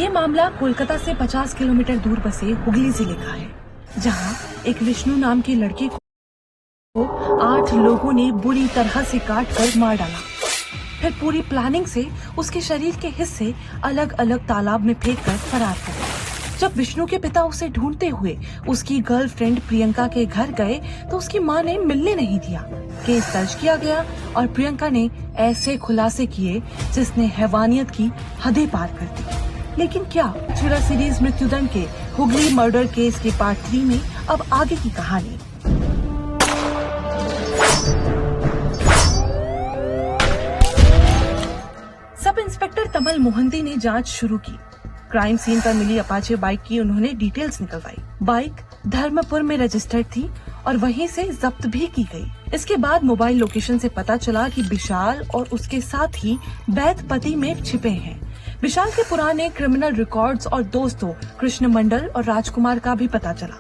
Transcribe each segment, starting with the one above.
ये मामला कोलकाता से 50 किलोमीटर दूर बसे हुगली जिले का है, जहां एक विष्णु नाम के लड़के को 8 लोगों ने बुरी तरह से काट कर मार डाला। फिर पूरी प्लानिंग से उसके शरीर के हिस्से अलग अलग तालाब में फेंक कर फरार हो गए। जब विष्णु के पिता उसे ढूंढते हुए उसकी गर्लफ्रेंड प्रियंका के घर गए तो उसकी मां ने मिलने नहीं दिया। केस दर्ज किया गया और प्रियंका ने ऐसे खुलासे किए जिसने हैवानियत की हदें पार कर दी। लेकिन क्या थ्रिलर सीरीज मृत्युदंड के हुगली मर्डर केस के पार्ट 3 में अब आगे की कहानी। सब इंस्पेक्टर तमल मोहंती ने जांच शुरू की। क्राइम सीन पर मिली अपाचे बाइक की उन्होंने डिटेल्स निकलवाई। बाइक धर्मपुर में रजिस्टर्ड थी और वहीं से जब्त भी की गई। इसके बाद मोबाइल लोकेशन से पता चला कि विशाल और उसके साथी बैतपति में छिपे हैं। विशाल के पुराने क्रिमिनल रिकॉर्ड्स और दोस्तों कृष्ण मंडल और राजकुमार का भी पता चला।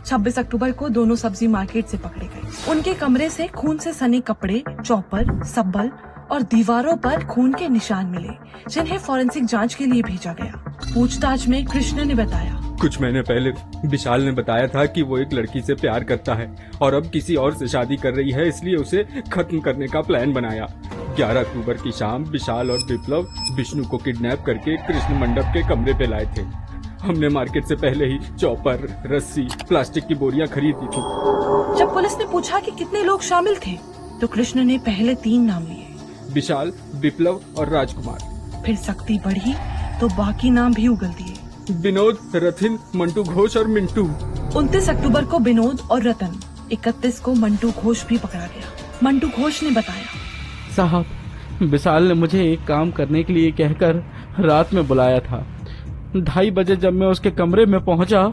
26 अक्टूबर को दोनों सब्जी मार्केट से पकड़े गए। उनके कमरे से खून से सने कपड़े, चौपर, सब्बल और दीवारों पर खून के निशान मिले, जिन्हें फॉरेंसिक जांच के लिए भेजा गया। पूछताछ में कृष्ण ने बताया, कुछ महीने पहले विशाल ने बताया था कि वो एक लड़की से प्यार करता है और अब किसी और से शादी कर रही है, इसलिए उसे खत्म करने का प्लान बनाया। 11 अक्टूबर की शाम विशाल और विप्लव विष्णु को किडनैप करके कृष्ण मंडप के कमरे पे लाए थे। हमने मार्केट से पहले ही चॉपर, रस्सी, प्लास्टिक की बोरियां खरीदी थी। जब पुलिस ने पूछा कि कितने लोग शामिल थे तो कृष्ण ने पहले 3 नाम लिए, विशाल, विप्लव और राजकुमार। फिर सख्ती बढ़ी तो बाकी नाम भी उगल दिए, विनोद, रथिन, मंटू घोष और मिंटू। 29 अक्टूबर को विनोद और रतन, 31 को मंटू घोष भी पकड़ा गया। मंटू घोष ने बताया, साहब, विशाल ने मुझे एक काम करने के लिए कहकर रात में बुलाया था। 2:30 बजे जब मैं उसके कमरे में पहुंचा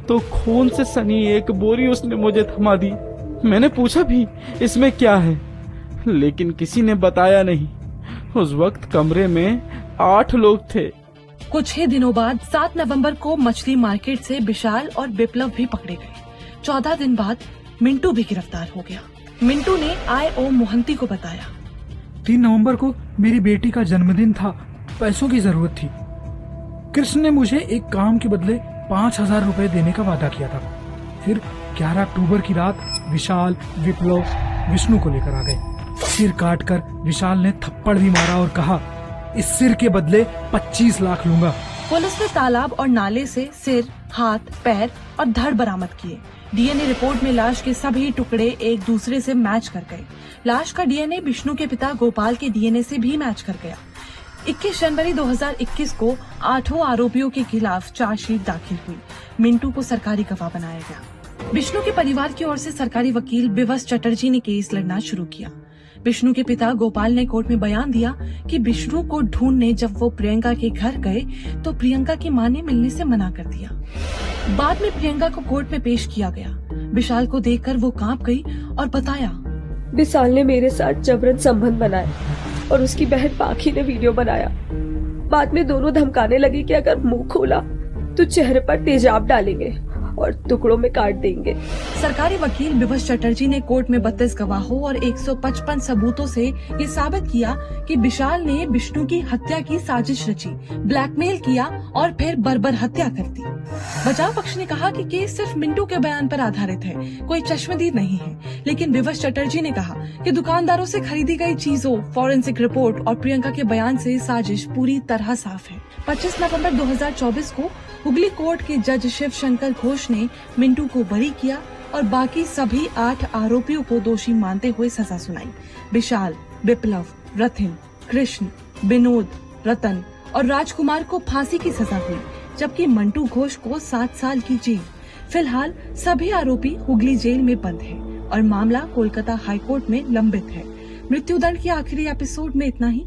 तो खून से सनी एक बोरी उसने मुझे थमा दी। मैंने पूछा भी इसमें क्या है, लेकिन किसी ने बताया नहीं। उस वक्त कमरे में 8 लोग थे। कुछ ही दिनों बाद 7 नवंबर को मछली मार्केट से विशाल और विप्लव भी पकड़े गए। 14 दिन बाद मिंटू भी गिरफ्तार हो गया। मिंटू ने I.O. मोहंती को बताया, 3 नवंबर को मेरी बेटी का जन्मदिन था, पैसों की जरूरत थी। कृष्ण ने मुझे एक काम के बदले 5000 रुपए देने का वादा किया था। फिर 11 अक्टूबर की रात विशाल, विप्लव विष्णु को लेकर आ गए। सिर काटकर विशाल ने थप्पड़ भी मारा और कहा, इस सिर के बदले 25 लाख लूंगा। पुलिस ने तालाब और नाले से सिर, हाथ, पैर और धड़ बरामद किए। डीएनए रिपोर्ट में लाश के सभी टुकड़े एक दूसरे से मैच कर गए। लाश का डीएनए विष्णु के पिता गोपाल के डीएनए से भी मैच कर गया। 21 जनवरी 2021 को 8 आरोपियों के खिलाफ चार्जशीट दाखिल हुई। मिंटू को सरकारी गवाह बनाया गया। विष्णु के परिवार की ओर से सरकारी वकील विवश चटर्जी ने केस लड़ना शुरू किया। विष्णु के पिता गोपाल ने कोर्ट में बयान दिया कि विष्णु को ढूंढने जब वो प्रियंका के घर गए तो प्रियंका की मां ने मिलने से मना कर दिया। बाद में प्रियंका को कोर्ट में पेश किया गया। विशाल को देखकर वो कांप गई और बताया, विशाल ने मेरे साथ जबरन संबंध बनाए और उसकी बहन पाखी ने वीडियो बनाया। बाद में दोनों धमकाने लगे कि अगर मुंह खोला तो चेहरे पर तेजाब डालेंगे और टुकड़ों में काट देंगे। सरकारी वकील विवश चटर्जी ने कोर्ट में 32 गवाहों और 155 सबूतों से ये साबित किया कि विशाल ने विष्णु की हत्या की साजिश रची, ब्लैकमेल किया और फिर बर्बर हत्या कर दी। बचाव पक्ष ने कहा कि केस सिर्फ मिंटू के बयान पर आधारित है, कोई चश्मदीद नहीं है। लेकिन विवश चटर्जी ने कहा कि दुकानदारों से खरीदी गई चीजों, फॉरेंसिक रिपोर्ट और प्रियंका के बयान से साजिश पूरी तरह साफ है। 25 नवंबर 2024 को हुगली कोर्ट के जज शिव शंकर घोष ने मिंटू को बरी किया और बाकी सभी 8 आरोपियों को दोषी मानते हुए सजा सुनाई। विशाल, विप्लव, रथिन, कृष्ण, विनोद, रतन और राजकुमार को फांसी की सजा हुई, जबकि मंटू घोष को 7 साल की जेल। फिलहाल सभी आरोपी हुगली जेल में बंद हैं और मामला कोलकाता हाईकोर्ट में लंबित है। मृत्युदंड के आखिरी एपिसोड में इतना ही।